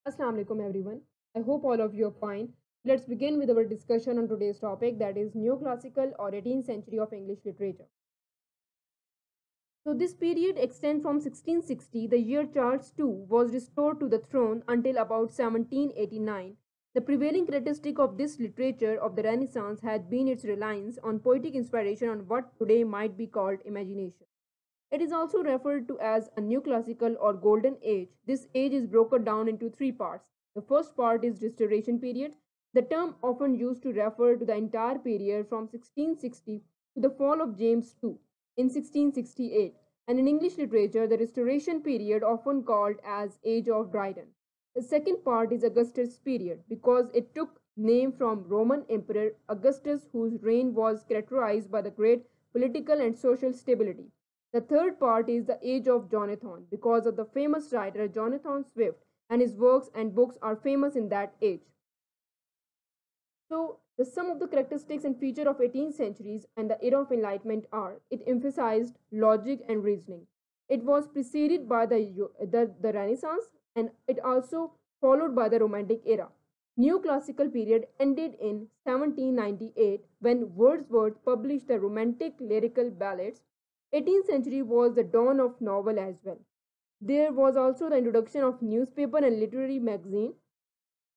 Assalamu alaikum everyone. I hope all of you are fine. Let's begin with our discussion on today's topic, that is neoclassical or 18th century of English literature. So this period extends from 1660, the year Charles II was restored to the throne, until about 1789. The prevailing characteristic of this literature of the Renaissance had been its reliance on poetic inspiration on what today might be called imagination. It is also referred to as a neoclassical or golden age. This age is broken down into three parts. The first part is Restoration period. The term often used to refer to the entire period from 1660 to the fall of James II in 1668. And in English literature, the Restoration period often called as Age of Dryden. The second part is Augustus period because it took name from Roman Emperor Augustus, whose reign was characterized by the great political and social stability. The third part is the age of Jonathan because of the famous writer Jonathan Swift, and his works and books are famous in that age. So, the some of the characteristics and features of 18th centuries and the era of enlightenment are: it emphasized logic and reasoning. It was preceded by the Renaissance, and it also followed by the Romantic era. Neoclassical period ended in 1798 when Wordsworth published the Romantic lyrical ballads. 18th century was the dawn of novel as well. There was also the introduction of newspaper and literary magazine.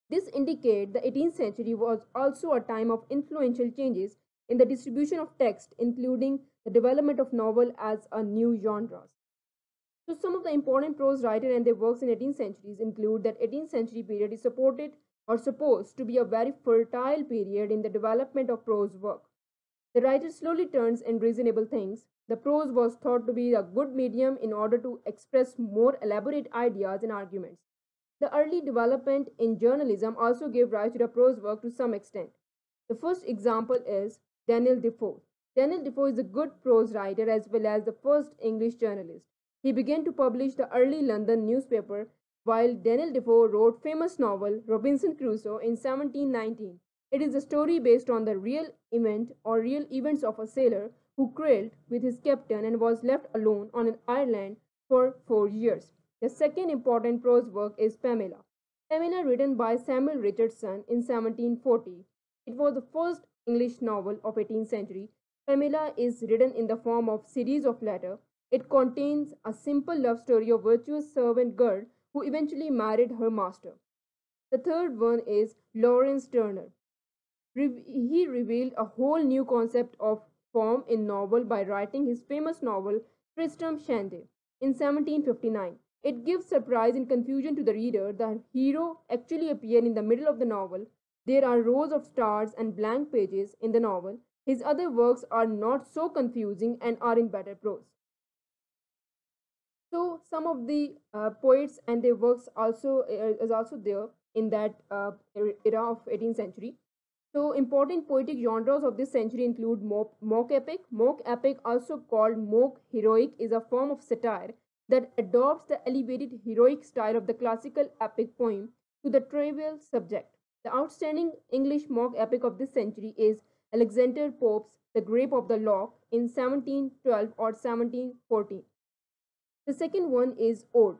This indicates the 18th century was also a time of influential changes in the distribution of text, including the development of novel as a new genre. So some of the important prose writers and their works in 18th centuries include that 18th century period is supported or supposed to be a very fertile period in the development of prose work. The writer slowly turns in reasonable things. The prose was thought to be a good medium in order to express more elaborate ideas and arguments. The early development in journalism also gave rise to the prose work to some extent. The first example is Daniel Defoe. Daniel Defoe is a good prose writer as well as the first English journalist. He began to publish the early London newspaper while Daniel Defoe wrote famous novel Robinson Crusoe in 1719. It is a story based on the real event or real events of a sailor who sailed with his captain and was left alone on an island for 4 years. The second important prose work is Pamela. Pamela, written by Samuel Richardson in 1740. It was the first English novel of 18th century. Pamela is written in the form of series of letters. It contains a simple love story of virtuous servant girl who eventually married her master. The third one is Lawrence Turner. He revealed a whole new concept of form in novel by writing his famous novel Tristram Shandy in 1759. It gives surprise and confusion to the reader. The hero actually appears in the middle of the novel. There are rows of stars and blank pages in the novel. His other works are not so confusing and are in better prose. So some of the poets and their works also is also there in that era of 18th century. So important poetic genres of this century include mock epic. Mock epic, also called mock heroic, is a form of satire that adopts the elevated heroic style of the classical epic poem to the trivial subject. The outstanding English mock epic of this century is Alexander Pope's The Grape of the Lock in 1712 or 1714. The second one is ode.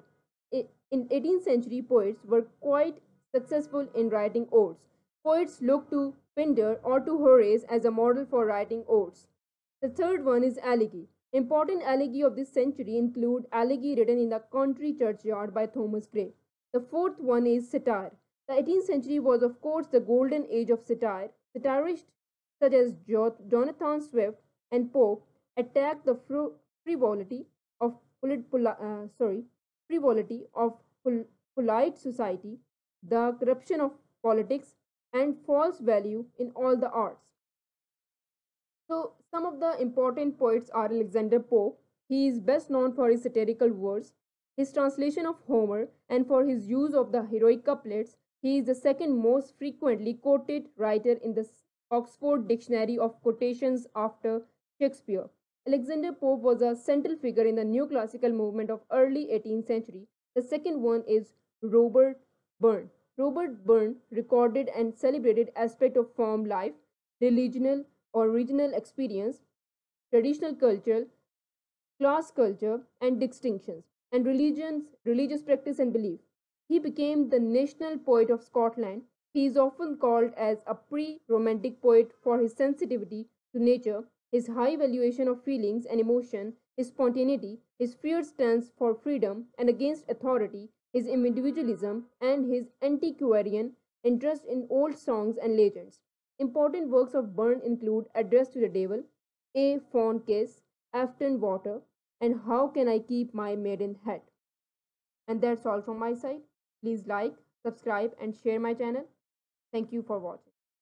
In 18th century, poets were quite successful in writing odes. Poets looked to Pindar or to Horace as a model for writing odes. The third one is elegy. Important elegy of this century include elegy written in the country churchyard by Thomas Gray. The fourth one is satire. The 18th century was, of course, the golden age of satire. Satirists such as Jonathan Swift and Pope attacked the frivolity of frivolity of polite society, the corruption of politics, and false value in all the arts. So, some of the important poets are Alexander Pope. He is best known for his satirical verse, his translation of Homer, and for his use of the heroic couplets. He is the second most frequently quoted writer in the Oxford Dictionary of Quotations after Shakespeare. Alexander Pope was a central figure in the neoclassical movement of early 18th century. The second one is Robert Burns. Robert Burns recorded and celebrated aspects of farm life, religional or regional experience, traditional culture, class culture, and distinctions, and religions, religious practice and belief. He became the national poet of Scotland. He is often called as a pre-romantic poet for his sensitivity to nature, his high valuation of feelings and emotion, his spontaneity, his fierce stance for freedom and against authority, his individualism, and his antiquarian interest in old songs and legends. Important works of Burns include Address to the Devil, A Fawn Kiss, Afton Water, and How Can I Keep My Maiden Hat? And that's all from my side. Please like, subscribe, and share my channel. Thank you for watching.